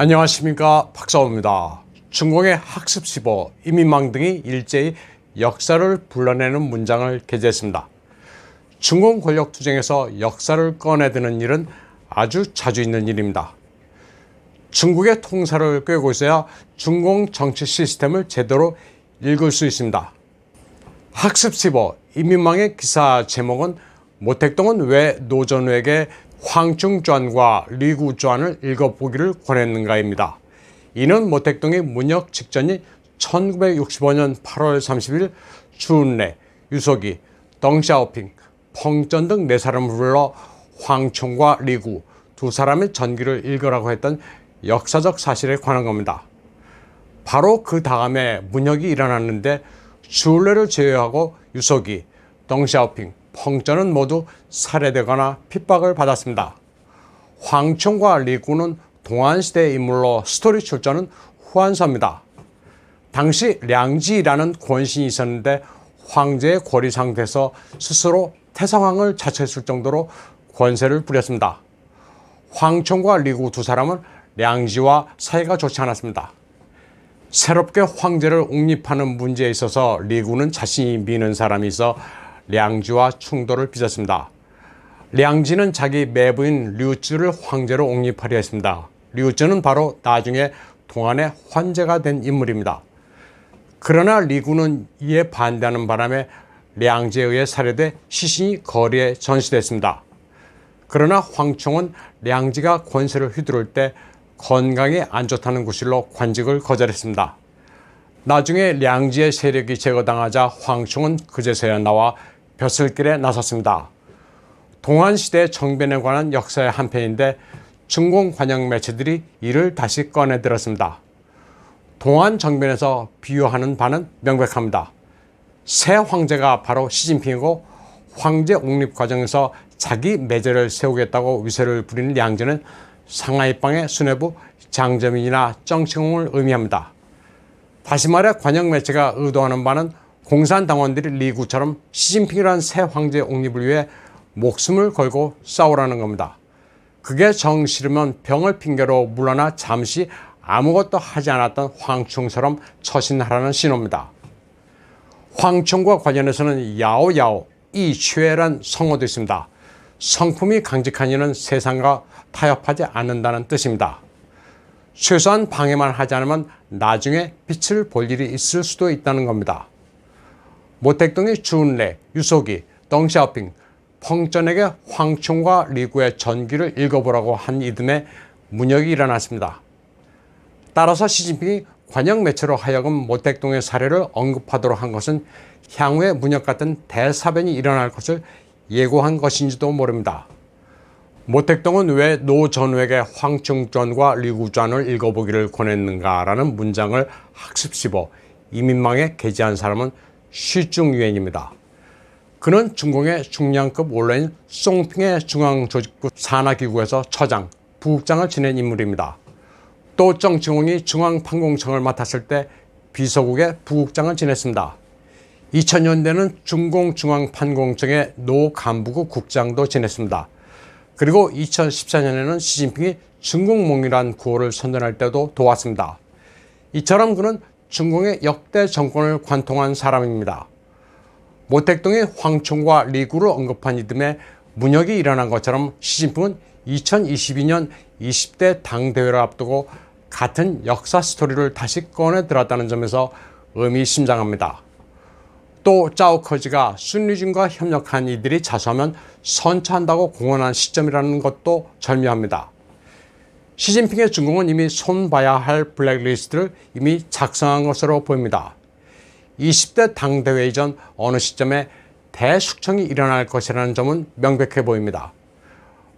안녕하십니까, 박사오입니다. 중공의 학습 15, 이민망 등이 일제히 역사를 불러내는 문장을 게재했습니다. 중공 권력 투쟁에서 역사를 꺼내드는 일은 아주 자주 있는 일입니다. 중국의 통사를 꿰고 있어야 중공 정치 시스템을 제대로 읽을 수 있습니다. 학습 15, 이민망의 기사 제목은 모택동은 왜 노전우에게 황충전과 리구전을 읽어보기를 권했는가입니다. 이는 모택동이 문역 직전인 1965년 8월 30일 주은래, 유석이, 덩샤오핑, 펑전 등 4사람을 불러 황충과 리구 두 사람의 전기를 읽으라고 했던 역사적 사실에 관한 겁니다. 바로 그 다음에 문역이 일어났는데 주은래를 제외하고 유석이, 덩샤오핑, 펑전은 모두 살해되거나 핍박을 받았습니다. 황충과 리구는 동안시대의 인물로 스토리 출전은 후한서입니다. 당시 량지라는 권신이 있었는데 황제의 권위 상태에서 스스로 태성왕을 자처했을 정도로 권세를 부렸습니다. 황충과 리구 두 사람은 량지와 사이가 좋지 않았습니다. 새롭게 황제를 옹립하는 문제에 있어서 리구는 자신이 미는 사람이 있어 량지와 충돌을 빚었습니다. 량지는 자기 매부인 류쯔를 황제로 옹립하려 했습니다. 류쯔는 바로 나중에 동안의 황제가 된 인물입니다. 그러나 리구는 이에 반대하는 바람에 량지에 의해 살해돼 시신이 거리에 전시됐습니다. 그러나 황충은 량지가 권세를 휘두를 때 건강에 안 좋다는 구실로 관직을 거절했습니다. 나중에 량지의 세력이 제거당하자 황충은 그제서야 나와 벼슬길에 나섰습니다. 동안시대 정변에 관한 역사의 한 편인데 중공 관영 매체들이 이를 다시 꺼내들었습니다. 동안 정변에서 비유하는 바는 명백합니다. 새 황제가 바로 시진핑이고 황제 옹립 과정에서 자기 매제를 세우겠다고 위세를 부리는 량지는 상하이방의 수뇌부 장저민이나 정칭홍을 의미합니다. 다시 말해 관영 매체가 의도하는 바는 공산당원들이 리구처럼 시진핑이라는 새 황제의 옹립을 위해 목숨을 걸고 싸우라는 겁니다. 그게 정 싫으면 병을 핑계로 물러나 잠시 아무것도 하지 않았던 황충처럼 처신하라는 신호입니다. 황충과 관련해서는 야오야오, 이취회란 성어도 있습니다. 성품이 강직한 이는 세상과 타협하지 않는다는 뜻입니다. 최소한 방해만 하지 않으면 나중에 빛을 볼 일이 있을 수도 있다는 겁니다. 모택동이 주은래, 유석이, 덩샤오핑, 펑전에게 황충과 리구의 전기를 읽어보라고 한 이듬해 문역이 일어났습니다. 따라서 시진핑이 관영 매체로 하여금 모택동의 사례를 언급하도록 한 것은 향후에 문역 같은 대사변이 일어날 것을 예고한 것인지도 모릅니다. 모택동은 왜 노전우에게 황충전과 리구전을 읽어보기를 권했는가라는 문장을 학습 15, 이민망에 게재한 사람은 쉬중유엔입니다. 그는 중공의 중량급 원로인 송핑의 중앙조직부 산하기구에서 처장, 부국장을 지낸 인물입니다. 또 정칭홍이 중앙판공청을 맡았을 때 비서국의 부국장을 지냈습니다. 2000년대는 중공중앙판공청의 노간부국 국장도 지냈습니다. 그리고 2014년에는 시진핑이 중공몽이란 구호를 선전할 때도 도왔습니다. 이처럼 그는 중공의 역대 정권을 관통한 사람입니다. 모택동이 황충과 리구를 언급한 이듬해 문역이 일어난 것처럼 시진핑은 2022년 20대 당대회를 앞두고 같은 역사 스토리를 다시 꺼내들었다는 점에서 의미심장합니다. 또 짜오커지가 순리준과 협력한 이들이 자수하면 선처한다고 공언한 시점이라는 것도 절묘합니다. 시진핑의 중공은 이미 손봐야 할 블랙리스트를 이미 작성한 것으로 보입니다. 20대 당대회 이전 어느 시점에 대숙청이 일어날 것이라는 점은 명백해 보입니다.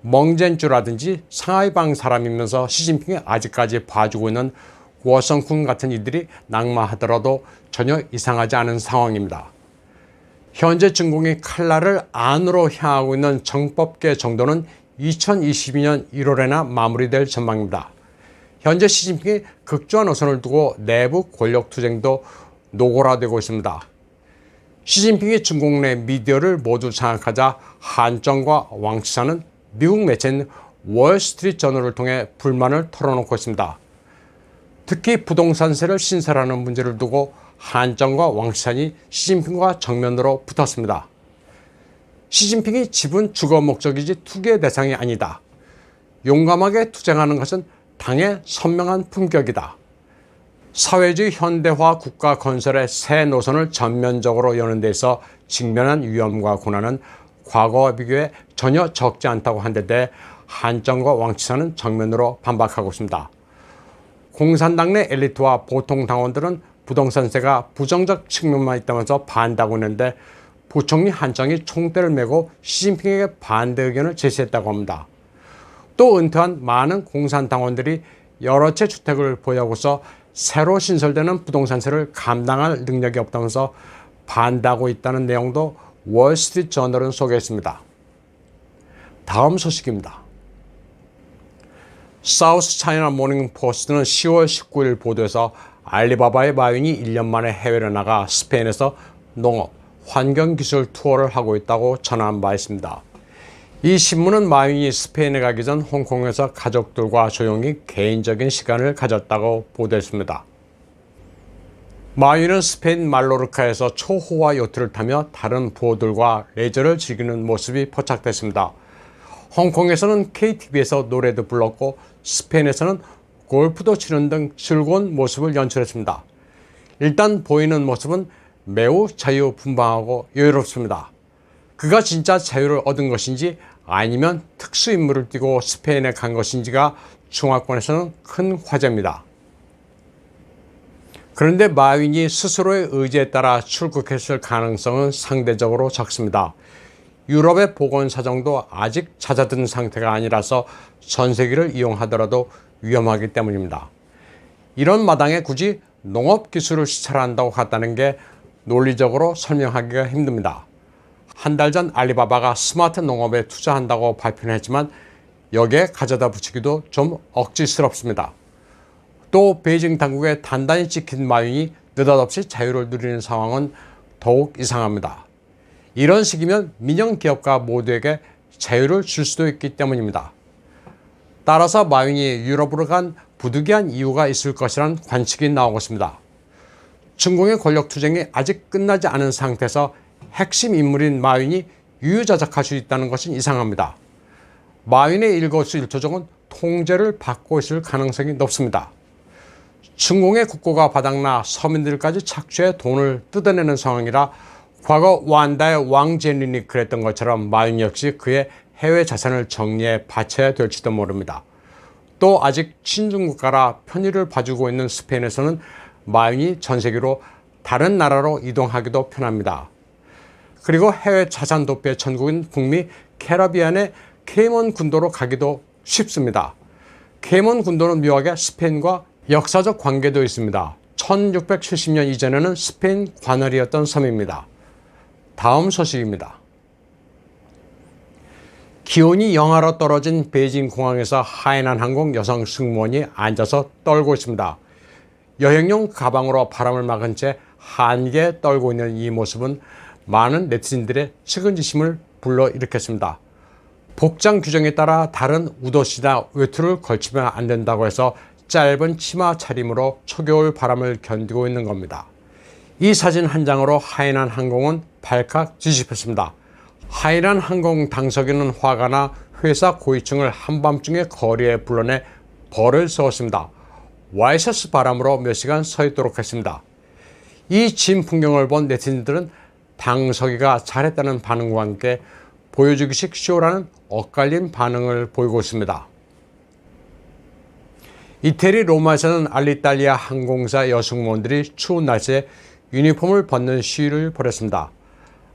멍젠주라든지 상하이방 사람이면서 시진핑이 아직까지 봐주고 있는 워성쿤 같은 이들이 낙마하더라도 전혀 이상하지 않은 상황입니다. 현재 중공이 칼날을 안으로 향하고 있는 정법계 정도는 2022년 1월에나 마무리될 전망입니다. 현재 시진핑이 극조한 노선을 두고 내부 권력투쟁도 노골화되고 있습니다. 시진핑이 중국 내 미디어를 모두 장악하자 한정과 왕치사는 미국 매체인 월스트리트 저널을 통해 불만을 털어놓고 있습니다. 특히 부동산세를 신설하는 문제를 두고 한정과 왕岐산이 시진핑과 정면으로 붙었습니다. 시진핑이 집은 주거 목적이지 투기의 대상이 아니다. 용감하게 투쟁하는 것은 당의 선명한 품격이다. 사회주의 현대화 국가 건설의 새 노선을 전면적으로 여는 데 있어 직면한 위험과 고난은 과거와 비교해 전혀 적지 않다고 한 데 대해 한정과 왕岐산은 정면으로 반박하고 있습니다. 공산당 내 엘리트와 보통 당원들은 부동산세가 부정적 측면만 있다면서 반대하고 있는데 부총리 한정이 총대를 메고 시진핑에게 반대 의견을 제시했다고 합니다. 또 은퇴한 많은 공산당원들이 여러 채 주택을 보유하고서 새로 신설되는 부동산세를 감당할 능력이 없다면서 반대하고 있다는 내용도 월스트리트 저널은 소개했습니다. 다음 소식입니다. 사우스 차이나 모닝 포스트는 10월 19일 보도에서 알리바바의 마윈이 1년 만에 해외로 나가 스페인에서 농업, 환경기술 투어를 하고 있다고 전한 바 있습니다. 이 신문은 마윈이 스페인에 가기 전 홍콩에서 가족들과 조용히 개인적인 시간을 가졌다고 보도했습니다. 마윈은 스페인 말로르카에서 초호화 요트를 타며 다른 부호들과 레저를 즐기는 모습이 포착됐습니다. 홍콩에서는 KTV에서 노래도 불렀고 스페인에서는 골프도 치는 등 즐거운 모습을 연출했습니다. 일단 보이는 모습은 매우 자유분방하고 여유롭습니다. 그가 진짜 자유를 얻은 것인지 아니면 특수임무를 띠고 스페인에 간 것인지가 중화권에서는 큰 화제입니다. 그런데 마윈이 스스로의 의지에 따라 출국했을 가능성은 상대적으로 적습니다. 유럽의 보건 사정도 아직 잦아든 상태가 아니라서 전세기를 이용하더라도 위험하기 때문입니다. 이런 마당에 굳이 농업기술을 시찰한다고 갔다는 게 논리적으로 설명하기가 힘듭니다. 한 달 전 알리바바가 스마트 농업에 투자한다고 발표는 했지만 여기에 가져다 붙이기도 좀 억지스럽습니다. 또 베이징 당국에 단단히 찍힌 마윈이 느닷없이 자유를 누리는 상황은 더욱 이상합니다. 이런 식이면 민영 기업가 모두에게 자유를 줄 수도 있기 때문입니다. 따라서 마윈이 유럽으로 간 부득이한 이유가 있을 것이란 관측이 나오고 있습니다. 중공의 권력 투쟁이 아직 끝나지 않은 상태에서 핵심 인물인 마윈이 유유자적할 수 있다는 것은 이상합니다. 마윈의 일거수일투족은 통제를 받고 있을 가능성이 높습니다. 중공의 국고가 바닥나 서민들까지 착취해 돈을 뜯어내는 상황이라 과거 완다의 왕제린이 그랬던 것처럼 마윈 역시 그의 해외 자산을 정리해 바쳐야 될지도 모릅니다. 또 아직 친중국가라 편의를 봐주고 있는 스페인에서는 마윈이 전세기로 다른 나라로 이동하기도 편합니다. 그리고 해외 자산 도피의 천국인 북미 캐리비안의 케이먼 군도로 가기도 쉽습니다. 케이먼 군도는 묘하게 스페인과 역사적 관계도 있습니다. 1670년 이전에는 스페인 관할이었던 섬입니다. 다음 소식입니다. 기온이 영하로 떨어진 베이징 공항에서 하이난 항공 여성 승무원이 앉아서 떨고 있습니다. 여행용 가방으로 바람을 막은 채 한기에 떨고 있는 이 모습은 많은 네티즌들의 측은지심을 불러일으켰습니다. 복장 규정에 따라 다른 웃옷이나 외투를 걸치면 안 된다고 해서 짧은 치마 차림으로 초겨울 바람을 견디고 있는 겁니다. 이 사진 한 장으로 하이난 항공은 발칵 뒤집혔습니다. 하이난 항공 당석에는 화가 나 회사 고위층을 한밤중에 거리에 불러내 벌을 세웠습니다. 와이셔츠 바람으로 몇 시간 서 있도록 했습니다. 이 진 풍경을 본 네티즌들은 당석이가 잘했다는 반응과 함께 보여주기식 쇼라는 엇갈린 반응을 보이고 있습니다. 이태리 로마에서는 알리탈리아 항공사 여승무원들이 추운 날씨에 유니폼을 벗는 시위를 벌였습니다.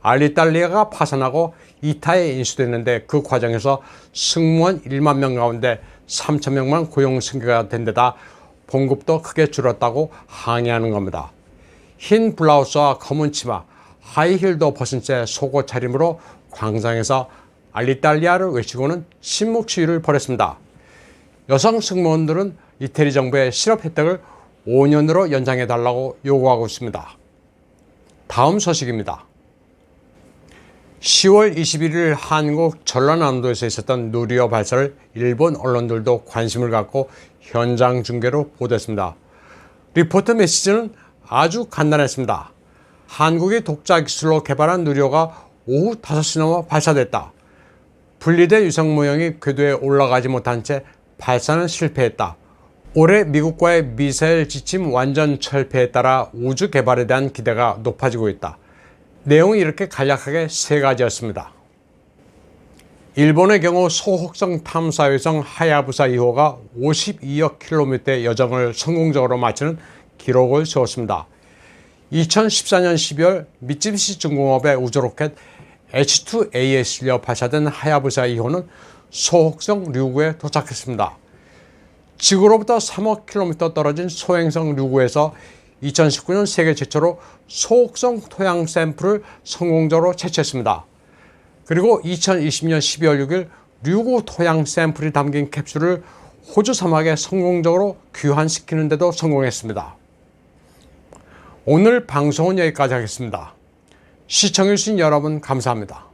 알리탈리아가 파산하고 이타에 인수됐는데 그 과정에서 승무원 1만 명 가운데 3천 명만 고용 승계가 된 데다 봉급도 크게 줄었다고 항의하는 겁니다. 흰 블라우스와 검은 치마, 하이힐도 벗은 채 속옷 차림으로 광장에서 알리탈리아를 외치고는 침묵 시위를 벌였습니다. 여성 승무원들은 이태리 정부의 실업 혜택을 5년으로 연장해달라고 요구하고 있습니다. 다음 소식입니다. 10월 21일 한국 전라남도에서 있었던 누리호 발사를 일본 언론들도 관심을 갖고 현장 중계로 보도했습니다. 리포트 메시지는 아주 간단했습니다. 한국이 독자 기술로 개발한 누리호가 오후 5시 넘어 발사됐다. 분리된 위성 모형이 궤도에 올라가지 못한 채 발사는 실패했다. 올해 미국과의 미사일 지침 완전 철폐에 따라 우주 개발에 대한 기대가 높아지고 있다. 내용이 이렇게 간략하게 3가지였습니다. 일본의 경우 소혹성 탐사위성 하야부사 2호가 52억 킬로미터의 여정을 성공적으로 마치는 기록을 세웠습니다. 2014년 12월 미쓰비시 중공업의 우주로켓 H2A에 실려 발사된 하야부사 2호는 소혹성 류구에 도착했습니다. 지구로부터 3억 킬로미터 떨어진 소행성 류구에서 2019년 세계 최초로 소혹성 토양 샘플을 성공적으로 채취했습니다. 그리고 2020년 12월 6일 류구 토양 샘플이 담긴 캡슐을 호주 사막에 성공적으로 귀환시키는 데도 성공했습니다. 오늘 방송은 여기까지 하겠습니다. 시청해주신 여러분 감사합니다.